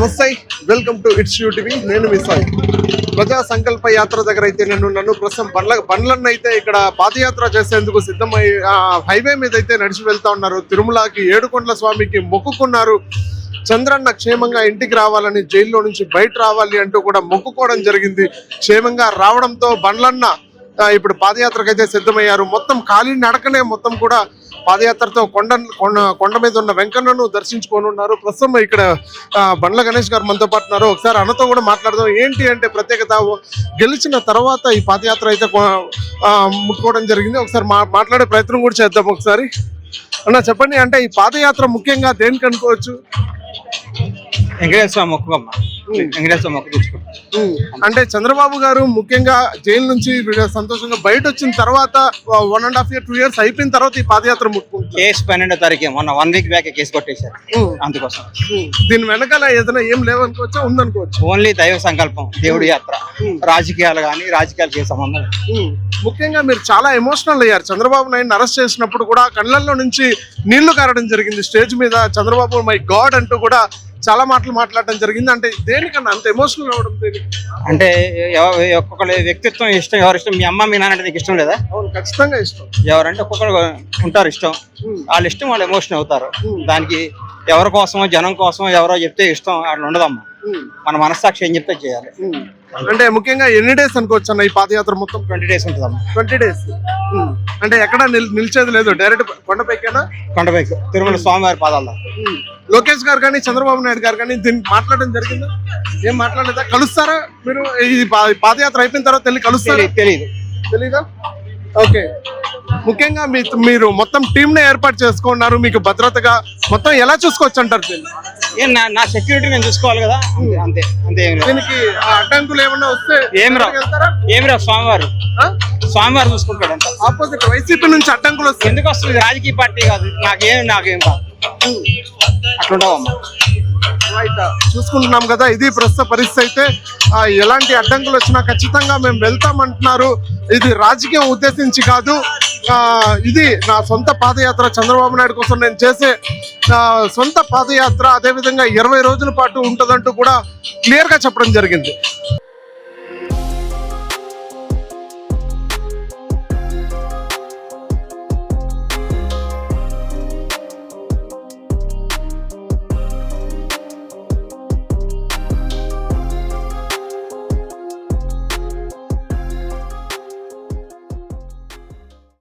నమస్తే, welcome to it's you TV. నేను మీ సాయి. ప్రజా సంకల్ప యాత్ర దగ్గర అయితే నన్ను ప్రస్తుతం బండ్లన్న అయితే ఇక్కడ పాదయాత్ర చేసేందుకు సిద్ధమై హైవే మీద అయితే నడిచి వెళ్తా ఉన్నారు. తిరుమలకి ఏడుకొండల స్వామికి మొక్కుకున్నారు. చంద్రన్న క్షేమంగా ఇంటికి రావాలని, జైల్లో నుంచి బయట రావాలి అంటూ కూడా మొక్కుకోవడం జరిగింది. క్షేమంగా రావడంతో బండ్లన్న ఇప్పుడు పాదయాత్రకు అయితే సిద్ధమయ్యారు. మొత్తం ఖాళీ నడకనే మొత్తం కూడా పాదయాత్రతో కొండ మీద ఉన్న వెంకన్నను దర్శించుకోనున్నారు. ప్రస్తుతం ఇక్కడ బండ్ల గణేష్ గారు మనతో పాటు ఉన్నారు. ఒకసారి అన్నతో కూడా మాట్లాడదాం. ఏంటి అంటే ప్రత్యేకత, గెలిచిన తర్వాత ఈ పాదయాత్ర అయితే ముట్టుకోవడం జరిగింది. ఒకసారి మాట్లాడే ప్రయత్నం కూడా చేద్దాం. ఒకసారి అన్న చెప్పండి, అంటే ఈ పాదయాత్ర ముఖ్యంగా దేనికి అనుకోవచ్చు? వెంకటేశ్వర మొక్కుమ్మ, వెంకటేశ్వర మొక్కు తెచ్చుకుంటాం. అంటే చంద్రబాబు గారు ముఖ్యంగా జైలు నుంచి సంతోషంగా బయట వచ్చిన తర్వాత 1.5 years 2 years అయిపోయిన తర్వాత ఈ పాదయాత్ర ముట్టుకుంటారు. కేసు 12వ తారీఖు మొన్న 1 week బ్యాక్ కేసు కొట్టేశారు. అందుకోసం దీని వెనకాల ఏదైనా ఏం లేవనుకోవచ్చా, ఉందనుకోవచ్చు? ఓన్లీ దైవ సంకల్పం, దేవుడి యాత్ర. రాజకీయాలు కానీ రాజకీయాలకి సంబంధం. ముఖ్యంగా మీరు చాలా ఎమోషనల్ అయ్యారు. చంద్రబాబు నాయుడు అరెస్ట్ చేసినప్పుడు కూడా కళ్ళల్లో నుంచి నీళ్లు కారడం జరిగింది. స్టేజ్ మీద చంద్రబాబు మై గాడ్ అంటూ కూడా చాలా మాటలు మాట్లాడడం జరిగింది. అంటే దేనికన్నా అంత ఎమోషనల్ అవ్వడం దేనికి? అంటే ఒక్కొక్కరి వ్యక్తిత్వం ఇష్టం. ఎవరి ఇష్టం? మీ అమ్మ మీ నాన్న అంటే నీకు ఇష్టం లేదా? అవును, ఖచ్చితంగా ఇష్టం. ఎవరంటే ఒక్కొక్కరు ఉంటారు ఇష్టం. వాళ్ళ ఇష్టం వాళ్ళు ఎమోషన్ అవుతారు. దానికి ఎవరి కోసమో జనం కోసమో ఎవరో చెప్తే ఇష్టం అట్లా ఉండదమ్మా. మన మనస్సాక్షి ఏం చెప్తే చేయాలి. అంటే ముఖ్యంగా ఎన్ని డేస్ అనుకోవచ్చు అన్న ఈ పాదయాత్ర? మొత్తం 20 days ఉంటుందమ్మా. 20 days. అంటే ఎక్కడ నిలిచేది లేదు, డైరెక్ట్ కొండపైకేనా? కొండపైకి తిరుమల స్వామివారి పాదాల. లోకేష్ గారు కానీ చంద్రబాబు నాయుడు గారు కానీ దీన్ని మాట్లాడడం జరిగిందా? ఏం మాట్లాడలేదా? కలుస్తారా మీరు? ఈ పాదయాత్ర అయిపోయిన తర్వాత వెళ్ళి కలుస్తారా? తెలీదా? ఓకే. ముఖ్యంగా మీరు మొత్తం టీమ్ ని ఏర్పాటు చేసుకున్నారు. మీకు భద్రతగా మొత్తం ఎలా చూసుకోవచ్చు అంటారు? నా సెక్యూరిటీ నేను చూసుకోవాలి కదా, అంతే అంతే. దీనికి అడ్డంకులు ఏమన్నా వస్తే ఏమి రావు. స్వామివారు చూసుకుంటాడు అంట. ఆపోజిట్ వైసీపీ నుంచి అడ్డంకులు వస్తే ఎందుకు వస్తుంది? రాజకీయ పార్టీ కాదు. నాకేం కాదు. అట్లుండవమ్మా. చూసుకుంటున్నాం కదా, ఇది ప్రస్తుత పరిస్థితి. అయితే ఎలాంటి అడ్డంకులు వచ్చినా ఖచ్చితంగా మేము వెళ్తామంటున్నారు. ఇది రాజకీయం ఉద్దేశించి కాదు, ఇది నా సొంత పాదయాత్ర. చంద్రబాబు నాయుడు కోసం నేను చేసే సొంత పాదయాత్ర. అదేవిధంగా 20 రోజుల పాటు ఉంటుందంటూ కూడా క్లియర్ గా చెప్పడం జరిగింది.